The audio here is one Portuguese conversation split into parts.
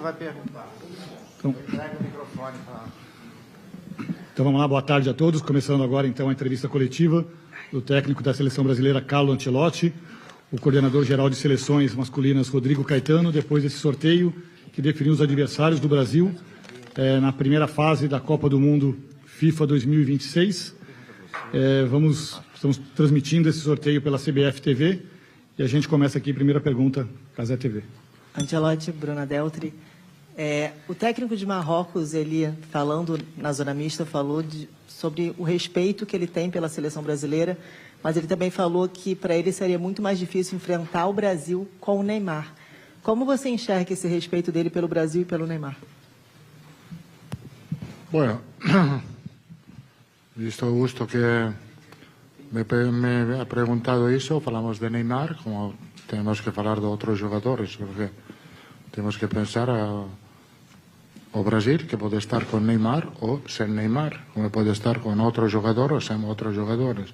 Vai perguntar. Entrega o microfone para... Então vamos lá, boa tarde a todos. Começando agora então a entrevista coletiva do técnico da Seleção Brasileira, Carlo Ancelotti, o coordenador geral de seleções masculinas, Rodrigo Caetano, depois desse sorteio que definiu os adversários do Brasil na primeira fase da Copa do Mundo FIFA 2026. Estamos transmitindo esse sorteio pela CBF TV e a gente começa aqui, primeira pergunta, Cazé TV. Ancelotti, Bruna Deltri. O técnico de Marrocos, ele falando na zona mista, falou sobre o respeito que ele tem pela seleção brasileira, mas ele também falou que para ele seria muito mais difícil enfrentar o Brasil com o Neymar. Como você enxerga esse respeito dele pelo Brasil e pelo Neymar? Bueno, visto que me ha preguntado eso, falamos de Neymar, como tenemos que falar de otros jugadores, porque temos que pensar o Brasil, que pode estar con Neymar o sen Neymar, como pode estar con outro jogador ou sen outros jogadores.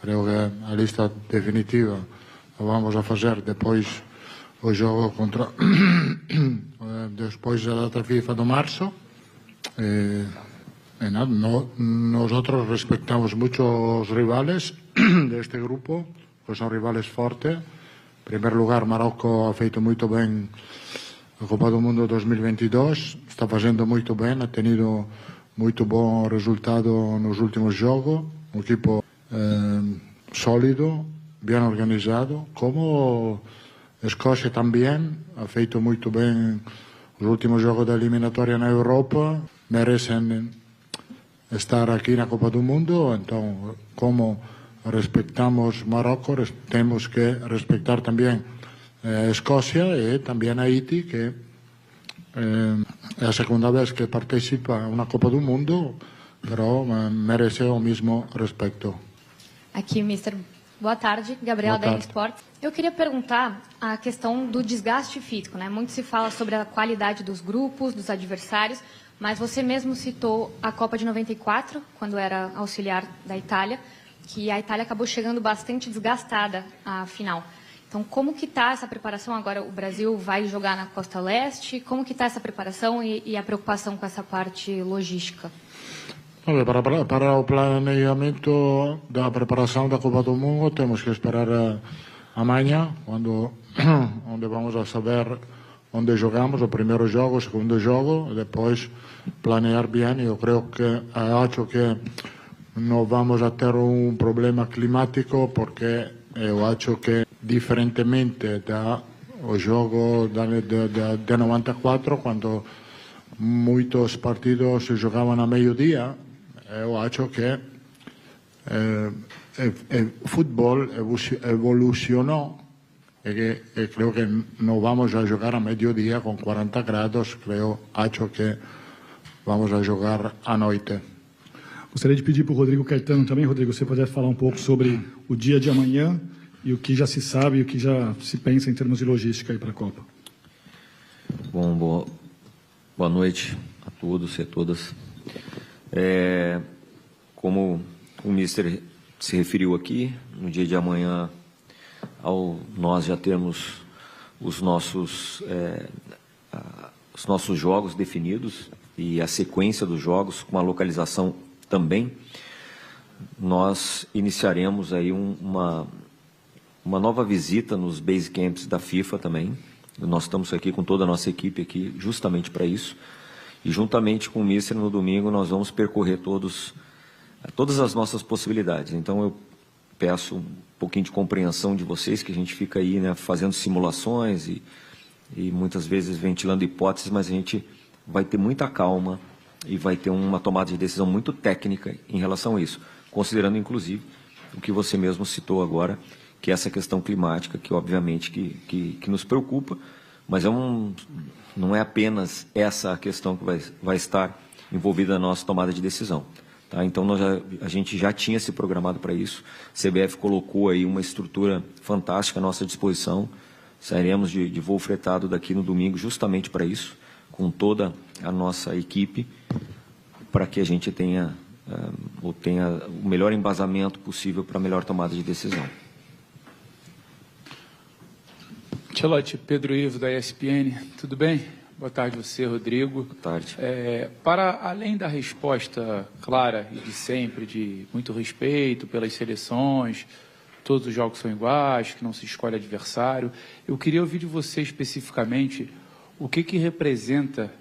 Creo que a lista definitiva a vamos a fazer depois o jogo contra despois da data FIFA do marzo. Nosotros respetamos mucho os rivales de este grupo, que son rivales fortes. En primer lugar, Marrocos ha feito muito bem a Copa do Mundo 2022, está fazendo muito bem, ha tenido muito bom resultado nos últimos jogos, un equipo sólido, bien organizado, como Escocia también ha feito muito bem os últimos jogos da eliminatória na Europa, merecen estar aquí na Copa do Mundo, então, como respetamos Marrocos, temos que respeitar tamén Escocia e tamén Haití, que é a segunda vez que participa na Copa do Mundo, pero merece o mesmo respeito. Aqui, Mister. Boa tarde, Gabriela da Esportes. Eu queria perguntar a questão do desgaste físico, né? Muito se fala sobre a qualidade dos grupos, dos adversários, mas você mesmo citou a Copa de 94, quando era auxiliar da Itália, que a Itália acabou chegando bastante desgastada à final. Então, como que está essa preparação? Agora o Brasil vai jogar na Costa Leste. Como que está essa preparação e a preocupação com essa parte logística? Para o planeamento da preparação da Copa do Mundo, temos que esperar amanhã, onde vamos a saber onde jogamos, o primeiro jogo, o segundo jogo, depois planear bem. Eu acho que não vamos a ter um problema climático, porque eu acho que, diferentemente do jogo de 94, quando muitos partidos se jogavam a meio-dia, eu acho que o futebol evolucionou e creio que não vamos a jogar a meio-dia com 40 graus, acho que vamos a jogar à noite. Gostaria de pedir para o Rodrigo Caetano também, Rodrigo, você puder falar um pouco sobre o dia de amanhã e o que já se sabe e o que já se pensa em termos de logística aí para a Copa. Bom, boa noite a todos e a todas. Como o Mister se referiu aqui, no dia de amanhã, nós já temos os nossos jogos definidos e a sequência dos jogos com a localização também. Nós iniciaremos aí uma nova visita nos base camps da FIFA também. Nós estamos aqui com toda a nossa equipe aqui justamente para isso. E juntamente com o Mister, no domingo, nós vamos percorrer todas as nossas possibilidades. Então, eu peço um pouquinho de compreensão de vocês, que a gente fica aí, né, fazendo simulações e muitas vezes ventilando hipóteses, mas a gente vai ter muita calma e vai ter uma tomada de decisão muito técnica em relação a isso, considerando, inclusive, o que você mesmo citou agora, que é essa questão climática, que obviamente que nos preocupa, mas não é apenas essa a questão que vai estar envolvida na nossa tomada de decisão. Tá? Então, a gente já tinha se programado para isso. A CBF colocou aí uma estrutura fantástica à nossa disposição. Sairemos de voo fretado daqui no domingo justamente para isso, com toda a nossa equipe, para que a gente tenha o melhor embasamento possível para a melhor tomada de decisão. Ancelotti, Pedro Ivo, da ESPN, tudo bem? Boa tarde você, Rodrigo. Boa tarde. Para além da resposta clara e de sempre, de muito respeito pelas seleções, todos os jogos são iguais, que não se escolhe adversário, eu queria ouvir de você especificamente o que representa,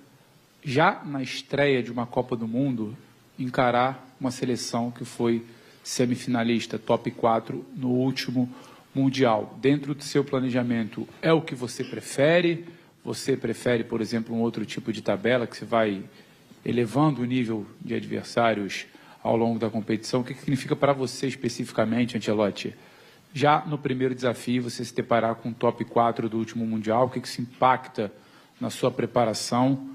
já na estreia de uma Copa do Mundo, encarar uma seleção que foi semifinalista, top 4 no último Mundial. Dentro do seu planejamento, é o que você prefere? Você prefere, por exemplo, um outro tipo de tabela que você vai elevando o nível de adversários ao longo da competição? O que significa para você especificamente, Ancelotti? Já no primeiro desafio, você se deparar com o top 4 do último Mundial, o que isso impacta na sua preparação?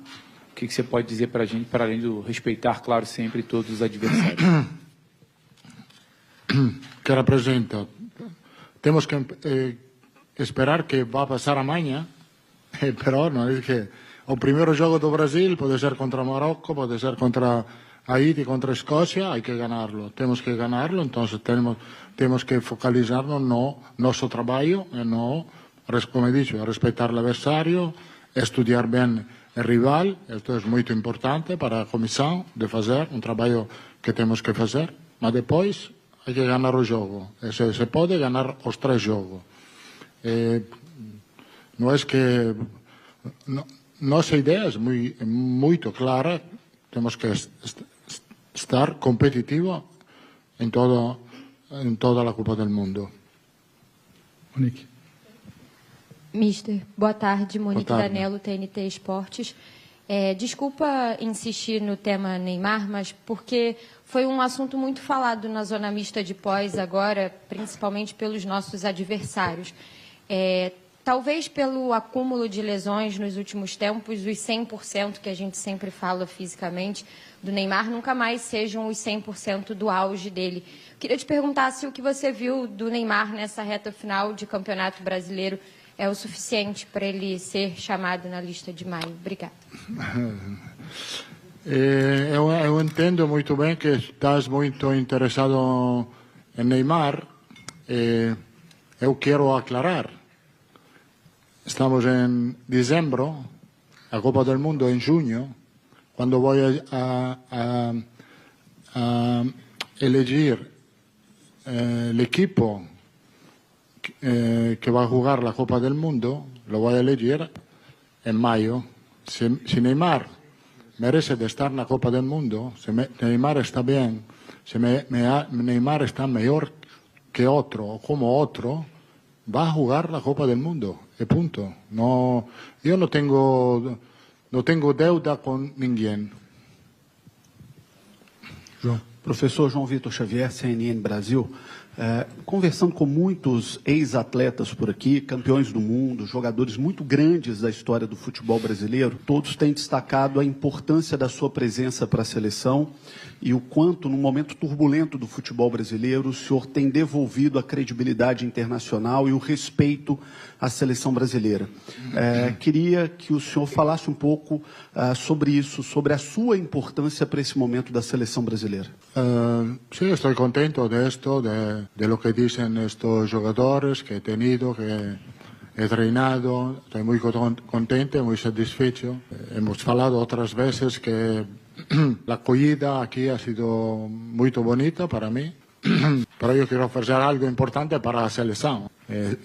O que você pode dizer para a gente, para além do respeitar, claro, sempre todos os adversários? Que representa? Temos que esperar que vai passar amanhã, pero não é que o primeiro jogo do Brasil pode ser contra Marrocos, pode ser contra Haití, contra Escócia, hay que ganarlo. Temos que ganarlo, entonces temos que focalizarnos no nosso trabalho, no, como he dicho, respeitar o adversário, estudar bem o rival. Isto é muito importante para a comissão de fazer um trabalho que temos que fazer, mas depois hay que ganar o jogo. Se pode ganar os 3 jogos. Não é que nossa ideia é muito clara. Temos que estar competitivo em toda a Copa do Mundo. Monique. Mister, boa tarde. Monique Boa tarde. Danello, TNT Esportes. Desculpa insistir no tema Neymar, mas porque foi um assunto muito falado na zona mista de pós agora, principalmente pelos nossos adversários. Talvez pelo acúmulo de lesões nos últimos tempos, os 100% que a gente sempre fala fisicamente do Neymar nunca mais sejam os 100% do auge dele. Queria te perguntar se o que você viu do Neymar nessa reta final de Campeonato Brasileiro é o suficiente para ele ser chamado na lista de maio. Obrigada. Eu entendo muito bem que estás muito interessado em Neymar. Eu quero aclarar. Estamos em dezembro, a Copa do Mundo em junho, quando vou a eleger o equipo que vai jogar a Copa do Mundo, lo voy a elegir en mayo. Si Neymar merece de estar na Copa do Mundo, si Neymar está bien, si Neymar está mejor que otro o como otro, va a jugar la Copa del Mundo, e punto. No, yo no tengo deuda com ninguém. João. Professor João Vitor Xavier, CNN Brasil. Conversando com muitos ex-atletas por aqui, campeões do mundo, jogadores muito grandes da história do futebol brasileiro, todos têm destacado a importância da sua presença para a seleção e o quanto, num momento turbulento do futebol brasileiro, o senhor tem devolvido a credibilidade internacional e o respeito à seleção brasileira. Queria que o senhor falasse um pouco sobre isso, sobre a sua importância para esse momento da seleção brasileira. Sí, estoy contento de esto, de lo que dicen estos jugadores que he tenido, que he entrenado. Estoy muy contento, muy satisfecho. Hemos hablado otras veces que la acogida aquí ha sido muy bonita para mí, pero yo quiero ofrecer algo importante para la selección.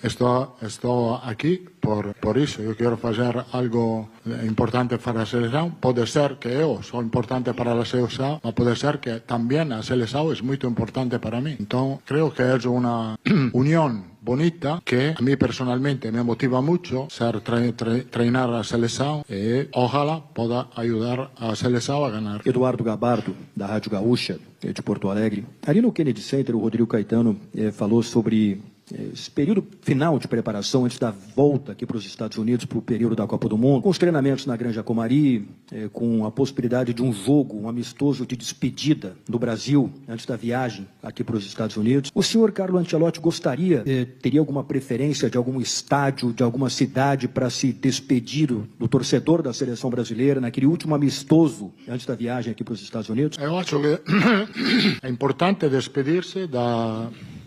Estoy aquí por eso. Yo quiero hacer algo importante para la selección. Puede ser que yo soy importante para la selección, pero puede ser que también la selección es muy importante para mí. Entonces, creo que es una unión bonita que a mí personalmente me motiva mucho ser treinar a selección y ojalá pueda ayudar a la selección a ganar. Eduardo Gabardo, da Rádio Gaúcha, de Porto Alegre. Ali no Kennedy Center, o Rodrigo Caetano falou sobre esse período final de preparação antes da volta aqui para os Estados Unidos para o período da Copa do Mundo, com os treinamentos na Granja Comari, com a possibilidade de um jogo, um amistoso de despedida do Brasil antes da viagem aqui para os Estados Unidos. O senhor Carlo Ancelotti teria alguma preferência de algum estádio, de alguma cidade para se despedir do torcedor da seleção brasileira naquele último amistoso antes da viagem aqui para os Estados Unidos? Eu acho que é importante despedir-se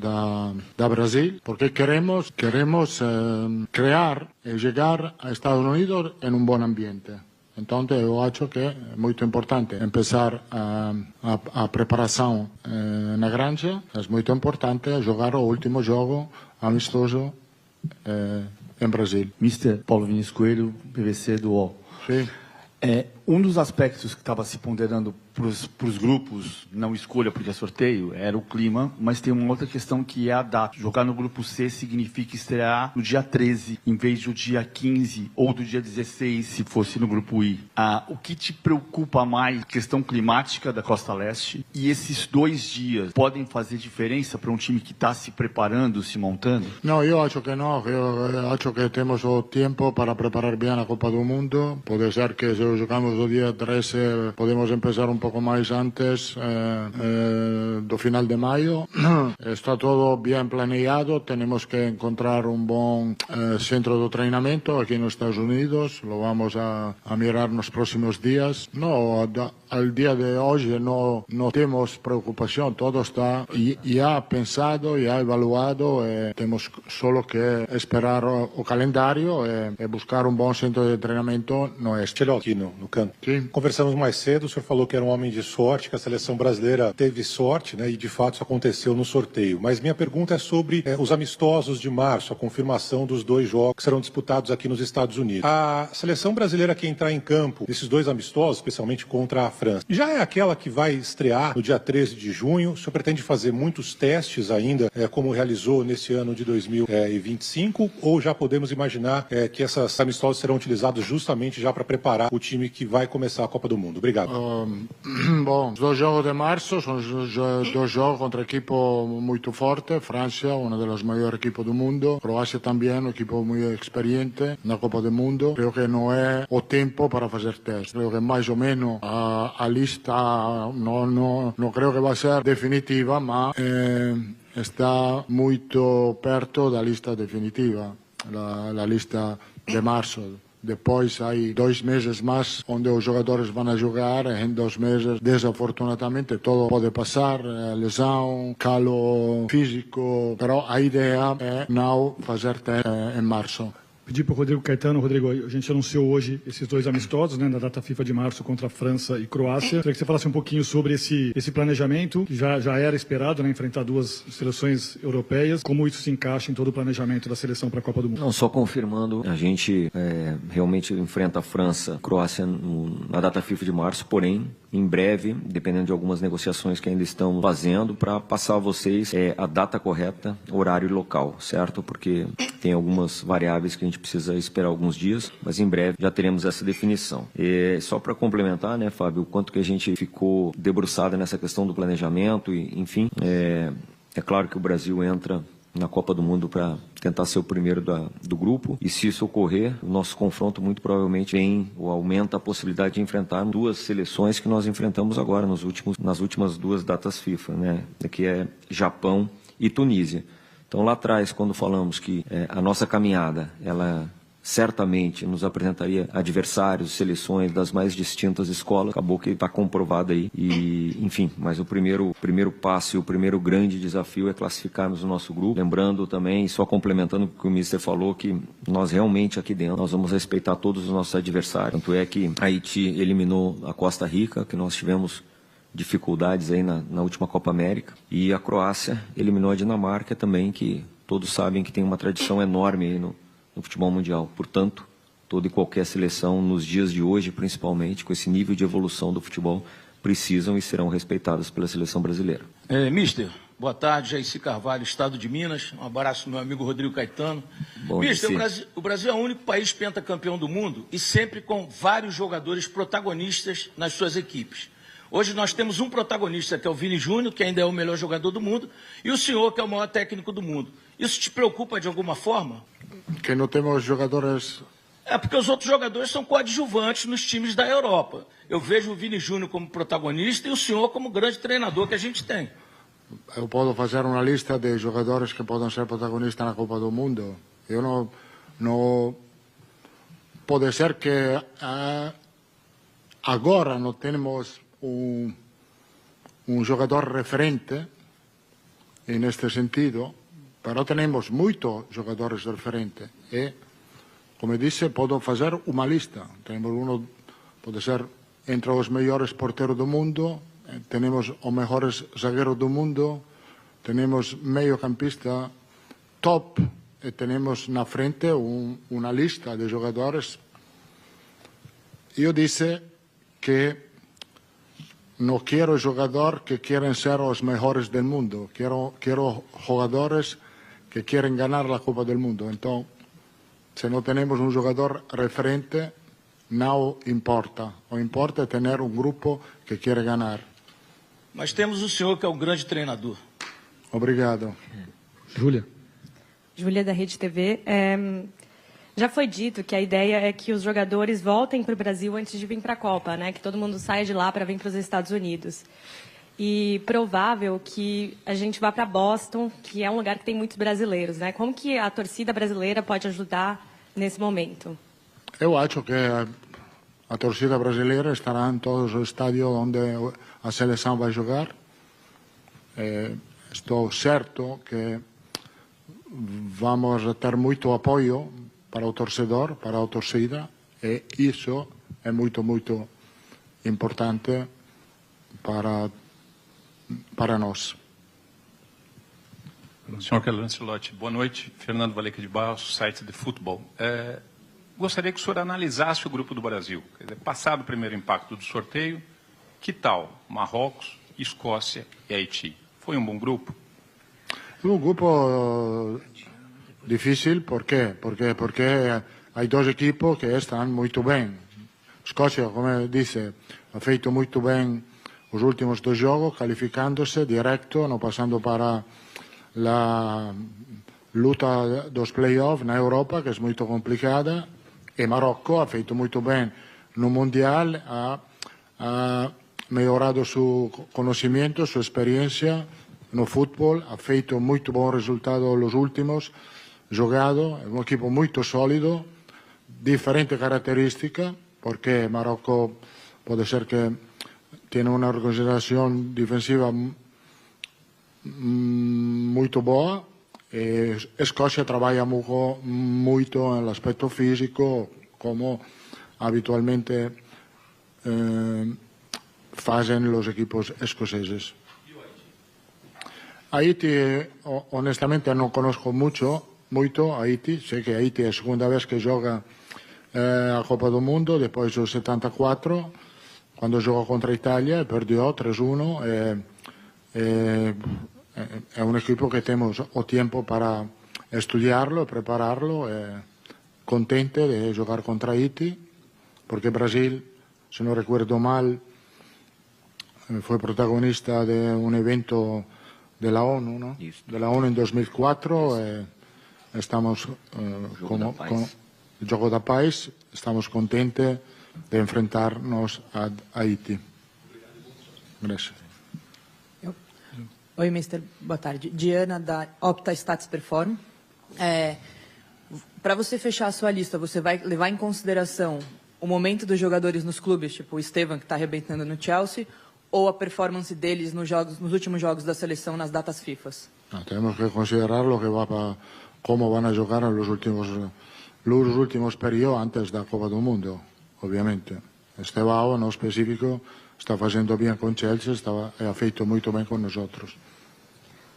da Brasil, porque queremos crear e chegar a Estados Unidos em um bom ambiente. Então, eu acho que é muito importante começar a preparação na granja. É muito importante jogar o último jogo amistoso em Brasil. Mr. Paulo Vinícius Coelho, PVC do UOL. Sim. Um dos aspectos que estava se ponderando para os grupos, não escolha porque é sorteio, era o clima, mas tem uma outra questão que é a data. Jogar no grupo C significa estrear no dia 13, em vez do dia 15 ou do dia 16, se fosse no grupo I. O que te preocupa mais? Questão climática da Costa Leste. E esses 2 dias podem fazer diferença para um time que está se preparando, se montando? Não, eu acho que não. Eu acho que temos o tempo para preparar bem a Copa do Mundo. Pode ser que se jogamos no dia 13, podemos começar um pouco mais antes do final de maio. Está todo bem planeado. Temos que encontrar um bom centro de treinamento aqui nos Estados Unidos. Lo vamos a mirar nos próximos dias. No, al dia de hoje não temos preocupação. Todo está já pensado, já evaluado. Temos só que esperar o calendário e buscar um bom centro de treinamento no oeste. Aqui no canto. Sim. Conversamos mais cedo, o senhor falou que era um homem de sorte, que a seleção brasileira teve sorte, né, e de fato isso aconteceu no sorteio. Mas minha pergunta é sobre os amistosos de março, a confirmação dos 2 jogos que serão disputados aqui nos Estados Unidos. A seleção brasileira que entrar em campo nesses 2 amistosos, especialmente contra a França, já é aquela que vai estrear no dia 13 de junho? O senhor pretende fazer muitos testes ainda, como realizou nesse ano de 2025, ou já podemos imaginar que esses amistosos serão utilizados justamente já para preparar o time que vai começar a Copa do Mundo? Obrigado. Bom, os 2 jogos de março são 2 jogos contra equipo muito forte. França, uma das maiores equipes do mundo. Croácia também, um equipo muito experiente na Copa do Mundo. Creio que não é o tempo para fazer testes. Creio que mais ou menos a lista não creio que vai ser definitiva, mas está muito perto da lista definitiva, a lista de março. Depois há 2 meses mais onde os jogadores vão jogar. Em 2 meses, desafortunadamente, tudo pode passar, lesão, calo físico, mas a ideia é não fazer teste em março. Pedir para o Rodrigo Caetano. Rodrigo, a gente anunciou hoje esses 2 amistosos, né, na data FIFA de março contra a França e Croácia. Queria que você falasse um pouquinho sobre esse planejamento, que já era esperado, né, enfrentar 2 seleções europeias. Como isso se encaixa em todo o planejamento da seleção para a Copa do Mundo? Não, só confirmando, a gente realmente enfrenta a França, Croácia na data FIFA de março, porém, em breve, dependendo de algumas negociações que ainda estão fazendo, para passar a vocês a data correta, horário e local, certo? Porque tem algumas variáveis que a gente precisa esperar alguns dias, mas em breve já teremos essa definição. E só para complementar, né, Fábio, o quanto que a gente ficou debruçado nessa questão do planejamento, e, enfim, é claro que o Brasil entra na Copa do Mundo para tentar ser o primeiro do grupo, e se isso ocorrer, o nosso confronto muito provavelmente vem ou aumenta a possibilidade de enfrentar 2 seleções que nós enfrentamos agora nas últimas 2 datas FIFA, né? Que é Japão e Tunísia. Então lá atrás, quando falamos que a nossa caminhada, ela certamente nos apresentaria adversários, seleções das mais distintas escolas, acabou que está comprovado aí. E, enfim, mas o primeiro passo e o primeiro grande desafio é classificarmos o nosso grupo. Lembrando também, só complementando o que o Mister falou, que nós realmente aqui dentro, nós vamos respeitar todos os nossos adversários. Tanto é que Haiti eliminou a Costa Rica, que nós tivemos dificuldades aí na última Copa América, e a Croácia eliminou a Dinamarca também, que todos sabem que tem uma tradição enorme aí no futebol mundial. Portanto, toda e qualquer seleção, nos dias de hoje, principalmente, com esse nível de evolução do futebol, precisam e serão respeitadas pela seleção brasileira. Mister, boa tarde, Jaci Carvalho, Estado de Minas. Um abraço do meu amigo Rodrigo Caetano. Bom, Mister, o Brasil é o único país pentacampeão do mundo e sempre com vários jogadores protagonistas nas suas equipes. Hoje nós temos um protagonista, que é o Vini Júnior, que ainda é o melhor jogador do mundo, e o senhor, que é o maior técnico do mundo. Isso te preocupa de alguma forma? Que não temos jogadores... Porque os outros jogadores são coadjuvantes nos times da Europa. Eu vejo o Vini Júnior como protagonista e o senhor como grande treinador que a gente tem. Eu posso fazer uma lista de jogadores que podem ser protagonistas na Copa do Mundo. Eu não... Pode ser que agora não temos um jogador referente neste sentido, però tenemos moitos jogadores referentes e, como disse, podo fazer unha lista. Tenemos uno, pode ser entre os mellores porteros do mundo, tenemos os mellores zagueiros do mundo, tenemos meio campista top e tenemos na frente unha lista de jogadores. Yo disse que no quiero jugadores que quieren ser los mejores del mundo, quiero jugadores que quieren ganar la Copa del Mundo. Entonces, si no tenemos un jugador referente, no importa. O importa tener un grupo que quiere ganar. Mas temos o senhor que é o grande treinador. Obrigado. Júlia. Júlia, da Rede TV. Já foi dito que a ideia é que os jogadores voltem para o Brasil antes de vir para a Copa, né? Que todo mundo saia de lá para vir para os Estados Unidos. E provável que a gente vá para Boston, que é um lugar que tem muitos brasileiros, né? Como que a torcida brasileira pode ajudar nesse momento? Eu acho que a torcida brasileira estará em todos os estádios onde a seleção vai jogar. Estou certo que vamos a ter muito apoio para o torcedor, para a torcida, e isso é muito, muito importante para nós. Senhor Carlo Ancelotti, boa noite. Fernando Valeca de Barros, site de futebol. Gostaria que o senhor analisasse o grupo do Brasil. Quer dizer, passado o primeiro impacto do sorteio, que tal Marrocos, Escócia e Haiti? Foi um bom grupo? Un grupo difícil, ¿por qué? Porque hay dos equipos que están muy bien. Escocia, como dice, ha feito muy bien los últimos dos juegos, calificándose directo, no pasando para la luta dos playoffs en Europa, que es muy complicada, y Marocco ha feito muy bien en un mundial, ha mejorado su conocimiento, su experiencia no fútbol, ha feito muito bom resultado los últimos, jogado, é un equipo muito sólido, diferente característica, porque Marocco pode ser que tiene una organización defensiva muito boa, e Escocia trabalha muito no aspecto físico, como habitualmente fazem os equipos escoceses. Haití, honestamente, no conozco mucho Haití. Sé que Haití é a segunda vez que joga a Copa do Mundo, depois do 74, quando jogou contra a Itália, perdeu 3-1. É un equipo que temos o tempo para estudiarlo, prepararlo. Contente de jogar contra Haití, porque Brasil, se non recuerdo mal, foi protagonista de un evento de la ONU, ¿no? De la ONU en 2004, estamos con el Jogo da Paz, estamos contentes de enfrentarnos a Haiti. Gracias. Oi, Mister. Boa tarde. Diana, da Opta Stats Perform. Para você fechar a sua lista, você vai levar em consideração o momento dos jogadores nos clubes, tipo o Esteban, que está arrebentando no Chelsea, ou a performance deles nos últimos jogos da seleção nas datas FIFA? Temos que considerar lo que va para cómo van a jugar en los últimos periodos antes da Copa do Mundo, obviamente. Estevão, no específico, está fazendo bem com Chelsea, ha feito muito bem com nós.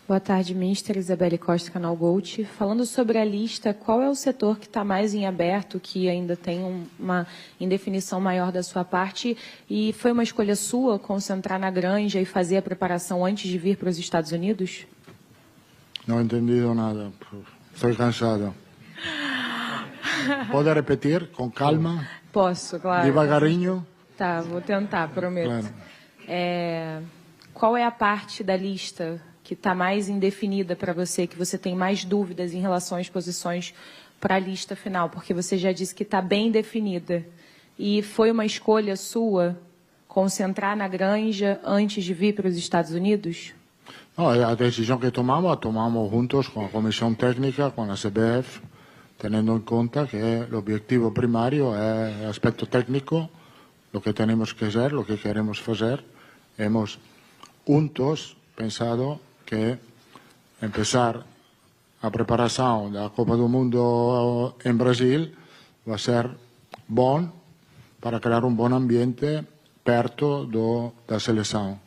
Boa tarde, Mister. Isabelle Costa, Canal Gold. Falando sobre a lista, qual é o setor que está mais em aberto, que ainda tem uma indefinição maior da sua parte? E foi uma escolha sua concentrar na Granja e fazer a preparação antes de vir para os Estados Unidos? Não entendi nada. Estou cansado. Pode repetir com calma? Posso, claro. Devagarinho? Tá, vou tentar, prometo. Claro. Qual é a parte da lista que está mais indefinida para você, que você tem mais dúvidas em relação às posições para a lista final? Porque você já disse que está bem definida. E foi uma escolha sua concentrar na Granja antes de vir para os Estados Unidos? No, a decisão que tomamos juntos com a comissão técnica, com a CBF, tendo em conta que o objetivo primário é o aspecto técnico, o que temos que fazer, o que queremos fazer. Hemos juntos pensado que empezar a preparação da Copa do Mundo em Brasil vai ser bom para criar um bom ambiente perto da seleção.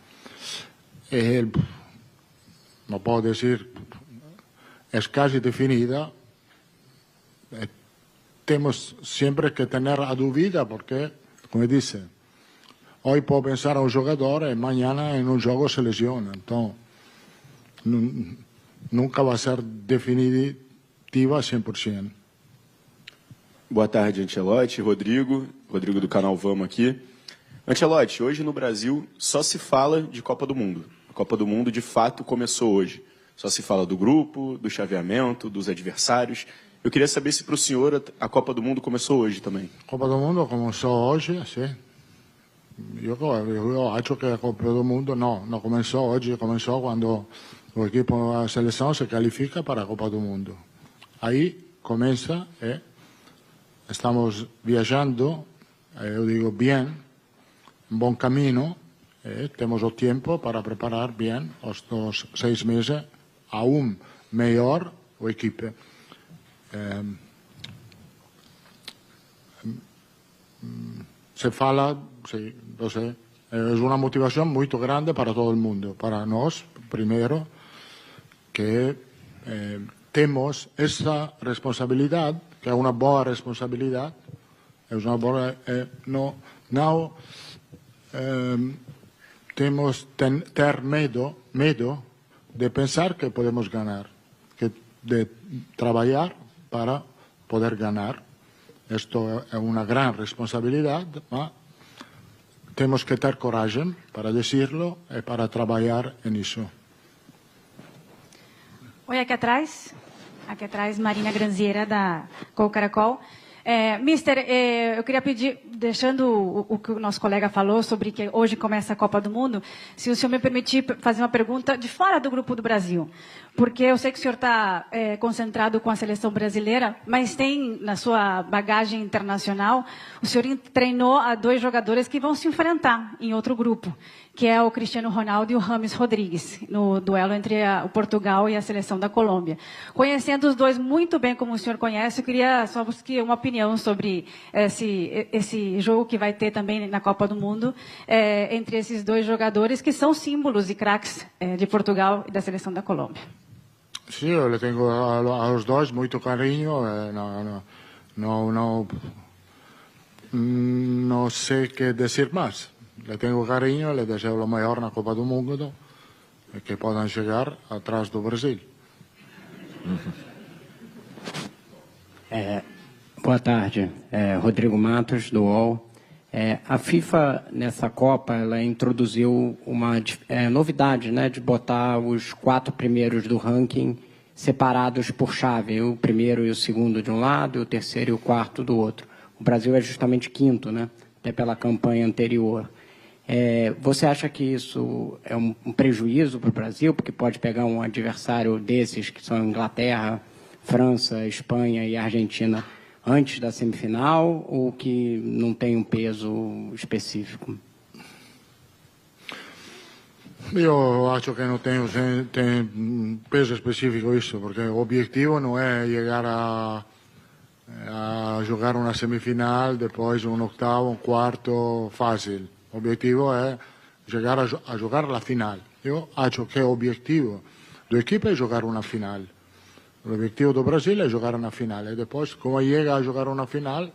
Não posso dizer, é quase definida. Temos sempre que ter a dúvida, porque, como disse, hoje pode pensar um jogador e amanhã em um jogo se lesiona. Então, nunca vai ser definitiva 100%. Boa tarde, Ancelotti. Rodrigo do canal Vamos aqui. Ancelotti, hoje no Brasil só se fala de Copa do Mundo. A Copa do Mundo, de fato, começou hoje. Só se fala do grupo, do chaveamento, dos adversários. Eu queria saber se para o senhor a Copa do Mundo começou hoje também. A Copa do Mundo começou hoje, sim. Eu acho que a Copa do Mundo não começou hoje, começou quando o equipo, a seleção se qualifica para a Copa do Mundo. Aí começa e estamos viajando, eu digo bem, um bom caminho, e temos o tempo para preparar bem os 6 meses aún melhor a equipe. Se fala, sí, lo sé, es una motivación muy grande para todo el mundo. Para nós, primero, que temos essa responsabilidade, que é uma boa responsabilidade, é uma boa, não temos ter medo de pensar que podemos ganhar, de trabalhar para poder ganhar. Isto é uma grande responsabilidade, mas temos que ter coragem para dizê-lo e para trabalhar nisso. Oi, aqui atrás, Marina Granziera, da Col Caracol. Mister, eu queria pedir, deixando o que o nosso colega falou sobre que hoje começa a Copa do Mundo, se o senhor me permitir fazer uma pergunta de fora do grupo do Brasil. Porque eu sei que o senhor está concentrado com a seleção brasileira, mas tem na sua bagagem internacional, o senhor treinou a 2 jogadores que vão se enfrentar em outro grupo, que é o Cristiano Ronaldo e o James Rodrigues, no duelo entre o Portugal e a seleção da Colômbia. Conhecendo os dois muito bem como o senhor conhece, eu queria só uma opinião sobre esse jogo que vai ter também na Copa do Mundo, entre esses 2 jogadores que são símbolos e craques de Portugal e da seleção da Colômbia. Sim, eu le tenho aos 2 muito carinho. Não sei o que dizer mais. Le tenho carinho, le desejo o melhor na Copa do Mundo e que possam chegar atrás do Brasil. Boa tarde, Rodrigo Matos, do UOL. A FIFA, nessa Copa, ela introduziu uma novidade, né, de botar os 4 primeiros do ranking separados por chave, o primeiro e o segundo de um lado, e o terceiro e o quarto do outro. O Brasil é justamente 5º, né, até pela campanha anterior. Você acha que isso é um prejuízo para o Brasil, porque pode pegar um adversário desses, que são Inglaterra, França, Espanha e Argentina, antes da semifinal, ou que não tem um peso específico? Eu acho que não tem peso específico isso, porque o objetivo não é chegar a jogar uma semifinal, depois um oitavo, um quarto fácil. O objetivo é chegar a jogar a final. Eu acho que o objetivo da equipe é jogar uma final. O objetivo do Brasil é jogar uma final. E depois, como chega a jogar uma final,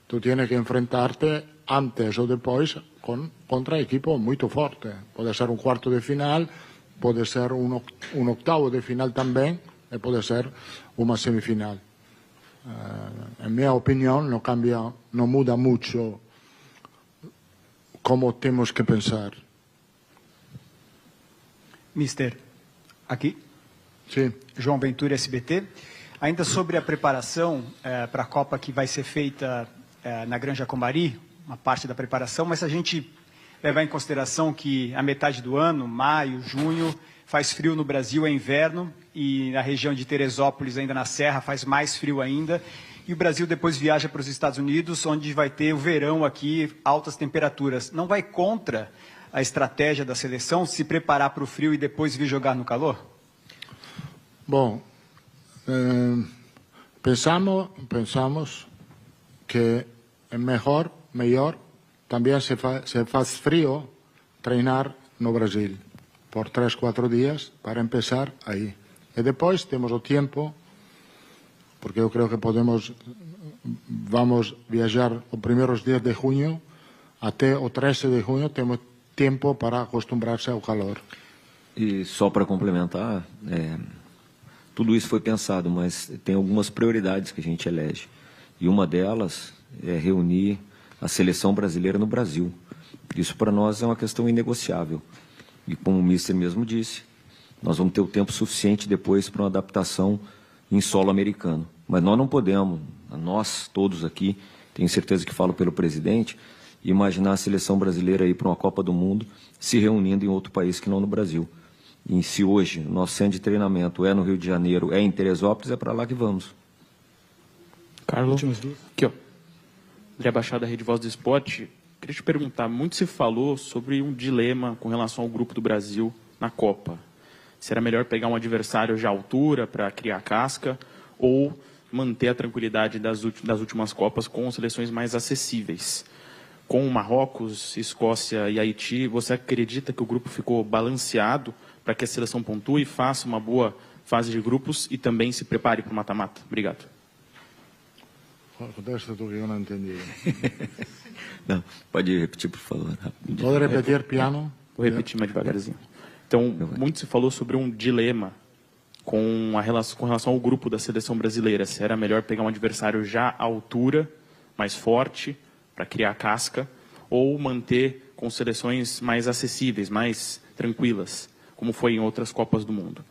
tu tienes que enfrentar-te antes ou depois contra equipo muito forte. Pode ser um quarto de final, pode ser um oitavo de final também, e pode ser uma semifinal. Em minha opinião, não muda muito como temos que pensar. Mister, aqui? Sim. João Ventura, SBT. Ainda sobre a preparação para a Copa que vai ser feita na Granja Comari, uma parte da preparação, mas se a gente levar em consideração que a metade do ano, maio, junho, faz frio no Brasil, é inverno, e na região de Teresópolis, ainda na Serra, faz mais frio ainda, e o Brasil depois viaja para os Estados Unidos, onde vai ter o verão aqui, altas temperaturas. Não vai contra a estratégia da seleção se preparar para o frio e depois vir jogar no calor? Bom, pensamos que é melhor, também se faz frio treinar no Brasil por 3, 4 dias para empezar aí. E depois temos o tempo, porque eu creio que vamos viajar os primeiros dias de junho, até o 13 de junho temos tempo para acostumar-se ao calor. E só para complementar, tudo isso foi pensado, mas tem algumas prioridades que a gente elege. E uma delas é reunir a seleção brasileira no Brasil. Isso para nós é uma questão inegociável. E como o Mister mesmo disse, nós vamos ter o tempo suficiente depois para uma adaptação em solo americano. Mas nós não podemos, nós todos aqui, tenho certeza que falo pelo presidente, imaginar a seleção brasileira ir para uma Copa do Mundo se reunindo em outro país que não no Brasil. E se hoje o nosso centro de treinamento é no Rio de Janeiro, é em Teresópolis, é para lá que vamos. Carlos, aqui ó, André Baixada da Rede Voz do Esporte. Queria te perguntar, muito se falou sobre um dilema com relação ao grupo do Brasil na Copa. Se era melhor pegar um adversário já à altura para criar casca ou manter a tranquilidade das últimas Copas com seleções mais acessíveis. Com Marrocos, Escócia e Haiti, você acredita que o grupo ficou balanceado para que a seleção pontue, faça uma boa fase de grupos e também se prepare para o mata-mata? Obrigado. Contesta tu que eu não entendi. Não, pode repetir, por favor. Pode repetir, piano? Vou repetir mais devagarzinho. Então, muito se falou sobre um dilema com relação ao grupo da seleção brasileira. Se era melhor pegar um adversário já à altura, mais forte, para criar casca, ou manter com seleções mais acessíveis, mais tranquilas, como foi em outras Copas do Mundo.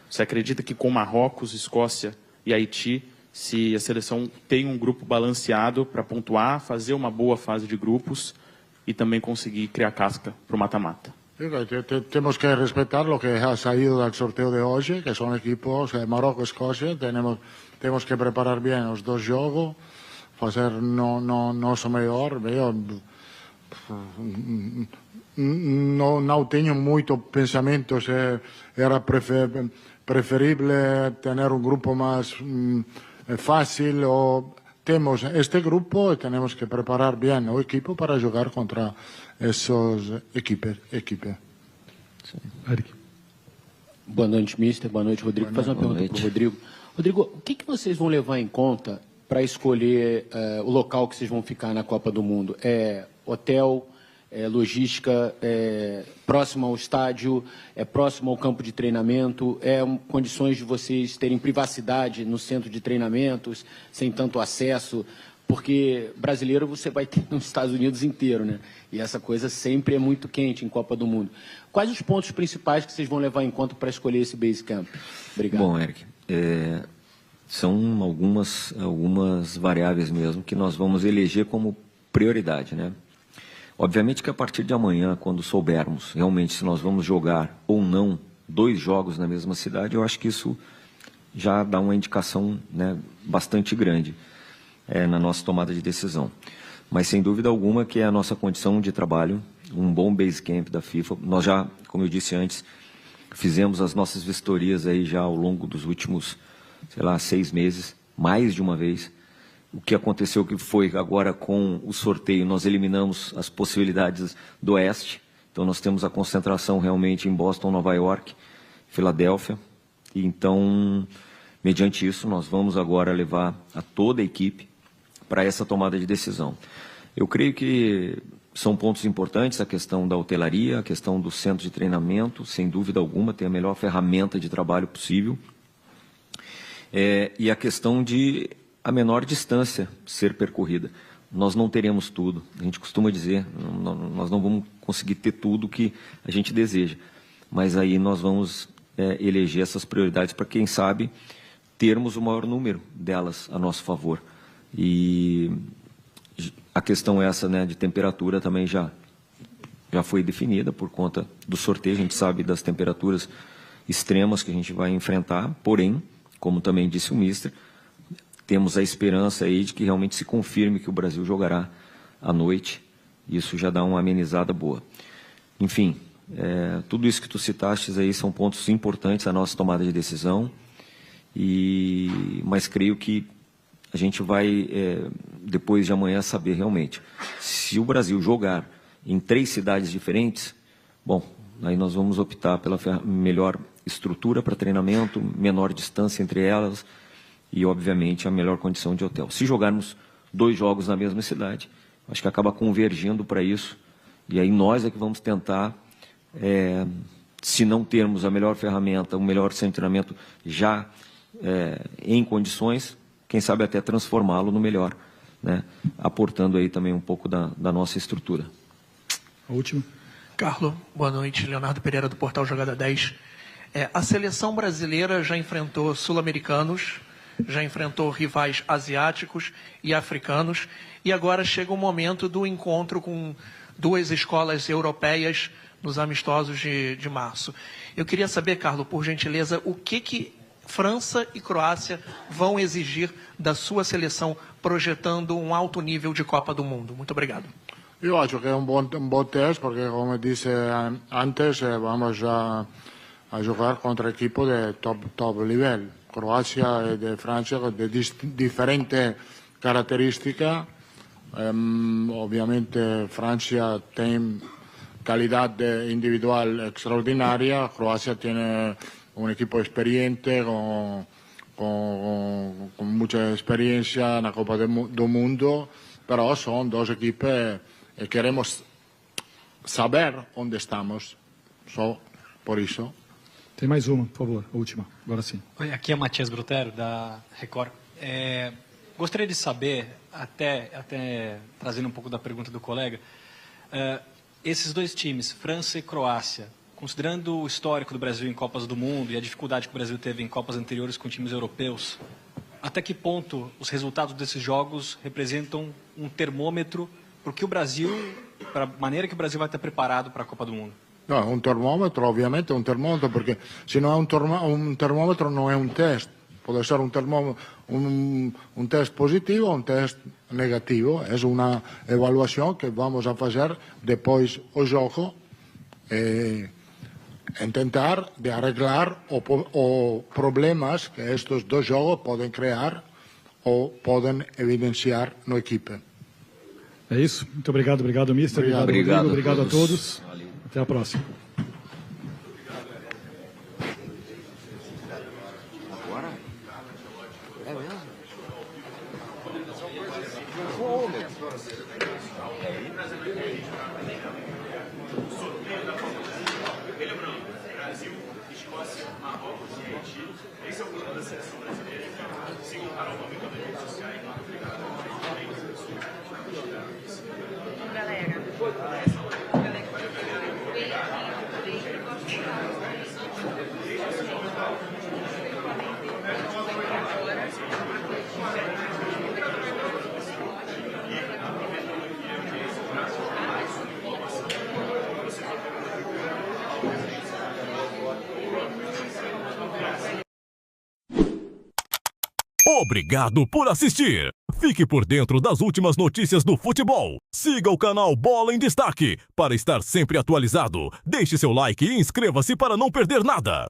Você acredita que com Marrocos, Escócia e Haiti, se a seleção tem um grupo balanceado para pontuar, fazer uma boa fase de grupos e também conseguir criar casca para o mata-mata? Temos que respeitar o que ha saído do sorteio de hoje, que são equipos Marrocos e Escócia. Temos que preparar bem os dois jogos, fazer nosso melhor. Não tenho muito pensamento se era preferível ter um grupo mais fácil ou temos este grupo e temos que preparar bem o equipo para jogar contra essas equipes. Boa noite, mister. Boa noite, Rodrigo. Faz uma pergunta para o Rodrigo. Rodrigo, o que vocês vão levar em conta para escolher o local que vocês vão ficar na Copa do Mundo? É hotel, logística, próximo ao estádio, próximo ao campo de treinamento, condições de vocês terem privacidade no centro de treinamentos, sem tanto acesso, porque brasileiro você vai ter nos Estados Unidos inteiro, né? E essa coisa sempre é muito quente em Copa do Mundo. Quais os pontos principais que vocês vão levar em conta para escolher esse base camp? Obrigado. Bom, Eric, são algumas variáveis mesmo que nós vamos eleger como prioridade, né? Obviamente que a partir de amanhã, quando soubermos realmente se nós vamos jogar ou não 2 jogos na mesma cidade, eu acho que isso já dá uma indicação, né, bastante grande na nossa tomada de decisão. Mas sem dúvida alguma que é a nossa condição de trabalho, um bom base camp da FIFA. Nós já, como eu disse antes, fizemos as nossas vistorias aí já ao longo dos últimos, 6 meses, mais de uma vez. O que aconteceu que foi agora com o sorteio, nós eliminamos as possibilidades do Oeste. Então nós temos a concentração realmente em Boston, Nova York, Filadélfia. E então, mediante isso, nós vamos agora levar a toda a equipe para essa tomada de decisão. Eu creio que são pontos importantes a questão da hotelaria, a questão do centro de treinamento, sem dúvida alguma, tem a melhor ferramenta de trabalho possível. E a questão de a menor distância ser percorrida. Nós não teremos tudo, a gente costuma dizer, nós não vamos conseguir ter tudo que a gente deseja, mas aí nós vamos eleger essas prioridades para, quem sabe, termos o maior número delas a nosso favor. E a questão essa, né, de temperatura também já foi definida por conta do sorteio, a gente sabe das temperaturas extremas que a gente vai enfrentar, porém, como também disse o mister, temos a esperança aí de que realmente se confirme que o Brasil jogará à noite. Isso já dá uma amenizada boa. Enfim, tudo isso que tu citaste aí são pontos importantes à nossa tomada de decisão. mas creio que a gente vai, depois de amanhã, saber realmente. Se o Brasil jogar em 3 cidades diferentes, bom, aí nós vamos optar pela melhor estrutura para treinamento, menor distância entre elas e, obviamente, a melhor condição de hotel. Se jogarmos 2 jogos na mesma cidade, acho que acaba convergindo para isso, e aí nós é que vamos tentar, se não termos a melhor ferramenta, o melhor centro de treinamento já em condições, quem sabe até transformá-lo no melhor, né? Aportando aí também um pouco da nossa estrutura. A última. Carlos, boa noite. Leonardo Pereira, do Portal Jogada 10. A seleção brasileira já enfrentou sul-americanos, já enfrentou rivais asiáticos e africanos, e agora chega o momento do encontro com 2 escolas europeias nos amistosos de março. Eu queria saber, Carlos, por gentileza, o que França e Croácia vão exigir da sua seleção projetando um alto nível de Copa do Mundo? Muito obrigado. Io acho que è un buon test porque, come disse antes, vamos a jugar contra equipos de top nivel. Croacia y de Francia de diferentes características. Obviamente Francia tiene calidad individual extraordinaria. Croacia tiene un equipo experiente con mucha experiencia en la Copa del Mundo, pero son 2 equipos e queremos saber onde estamos, só por isso. Tem mais uma, por favor, a última, agora sim. Oi, aqui é Matias Brutero, da Record. Gostaria de saber, até trazendo um pouco da pergunta do colega, esses 2 times, França e Croácia, considerando o histórico do Brasil em Copas do Mundo e a dificuldade que o Brasil teve em Copas anteriores com times europeus, até que ponto os resultados desses jogos representam um termômetro porque o Brasil, para a maneira que o Brasil vai estar preparado para a Copa do Mundo? No, un termómetro, ovviamente un termómetro, perché se non è un termómetro non è un test. Può essere un test positivo o un test negativo. È una evaluación que vamos a fazer depois o jogo e intentar de arreglar o problemas que estes 2 jogos podem criar ou podem evidenciar no equipe. É isso. Muito obrigado, mister. Obrigado, Rodrigo. Obrigado a todos. Até a próxima. Brasil, Escócia, Marrocos e Haiti. Esse é o plano da seleção brasileira. Sigam o canal também nas redes sociais. Obrigado por assistir. Fique por dentro das últimas notícias do futebol. Siga o canal Bola em Destaque para estar sempre atualizado. Deixe seu like e inscreva-se para não perder nada.